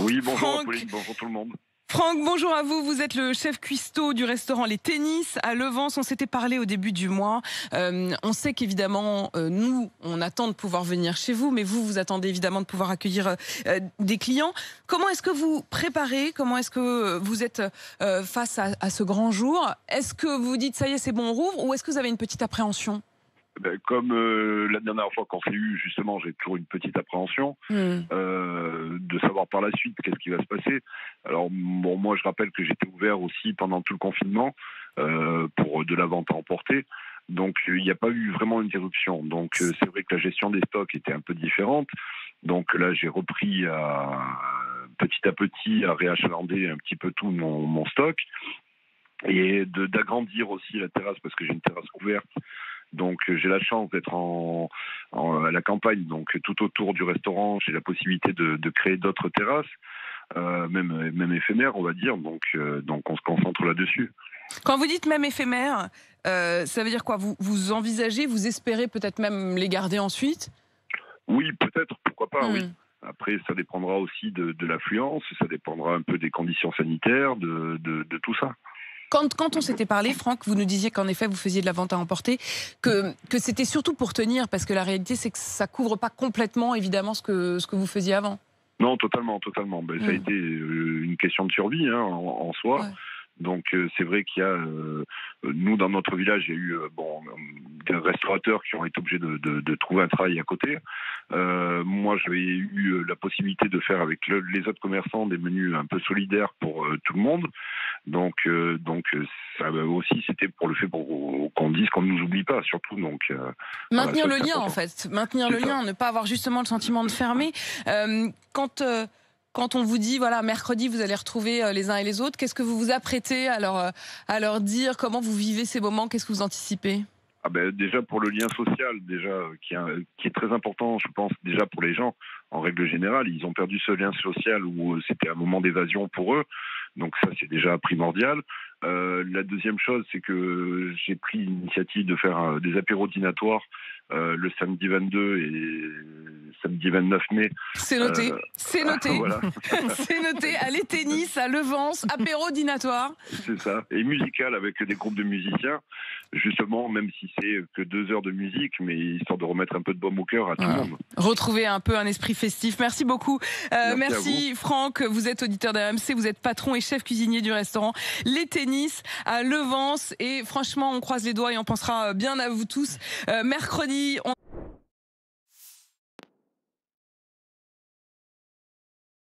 Oui, bonjour Franck, Apolline, bonjour tout le monde. Franck, bonjour à vous. Vous êtes le chef cuistot du restaurant Les Tennis à Levens. On s'était parlé au début du mois. On sait qu'évidemment, nous, on attend de pouvoir venir chez vous, mais vous attendez évidemment de pouvoir accueillir des clients. Comment est-ce que vous préparez? Comment est-ce que vous êtes face à ce grand jour? Est-ce que vous dites, ça y est, c'est bon, on rouvre? Ou est-ce que vous avez une petite appréhension? Comme la dernière fois qu'on s'est eu, justement, j'ai toujours une petite appréhension de savoir par la suite qu'est-ce qui va se passer. Alors, bon, moi, je rappelle que j'étais ouvert aussi pendant tout le confinement pour de la vente à emporter. Donc, il n'y a pas eu vraiment d'interruption. Donc, c'est vrai que la gestion des stocks était un peu différente. Donc là, j'ai repris petit à petit à réachalander un petit peu tout mon stock et d'agrandir aussi la terrasse parce que j'ai une terrasse couverte. Donc j'ai la chance d'être à la campagne, donc tout autour du restaurant, j'ai la possibilité de créer d'autres terrasses, même éphémères, on va dire. Donc on se concentre là-dessus. Quand vous dites même éphémère, ça veut dire quoi? Vous envisagez, vous espérez peut-être même les garder ensuite? Oui, peut-être, pourquoi pas, oui. Après, ça dépendra aussi de l'affluence, ça dépendra un peu des conditions sanitaires, de tout ça. Quand on s'était parlé, Franck, vous nous disiez qu'en effet, vous faisiez de la vente à emporter, que c'était surtout pour tenir, parce que la réalité, c'est que ça couvre pas complètement, évidemment, ce que vous faisiez avant. Non, totalement. Ça a été une question de survie en soi. Ouais. Donc c'est vrai qu'il y a, nous dans notre village, il y a eu des restaurateurs qui ont été obligés de trouver un travail à côté. Moi, j'avais eu la possibilité de faire avec les autres commerçants des menus un peu solidaires pour tout le monde. Donc ça aussi, c'était pour le fait qu'on dise qu'on ne nous oublie pas, surtout. Donc maintenir le lien, en fait, maintenir le lien, ne pas avoir justement le sentiment de fermer. Quand on vous dit, voilà, mercredi, vous allez retrouver les uns et les autres, qu'est-ce que vous vous apprêtez à leur dire? Comment vous vivez ces moments? Qu'est-ce que vous anticipez? Déjà pour le lien social, qui est très important, je pense, déjà pour les gens, en règle générale. Ils ont perdu ce lien social où c'était un moment d'évasion pour eux. Donc ça, c'est déjà primordial. La deuxième chose, c'est que j'ai pris l'initiative de faire des apéros dînatoires le samedi 22 et samedi 29 mai. C'est noté, c'est noté. Voilà. C'est noté, à Les Tennis, à Levens, apéro dînatoire. C'est ça, et musical avec des groupes de musiciens, justement, même si c'est que 2 heures de musique, mais histoire de remettre un peu de baume au cœur à tout le monde. Retrouver un peu un esprit festif. Merci beaucoup. Merci Franck, vous êtes auditeur d'RMC, vous êtes patron et chef cuisinier du restaurant Les Tennis à Levens. Et franchement, on croise les doigts et on pensera bien à vous tous. Mercredi,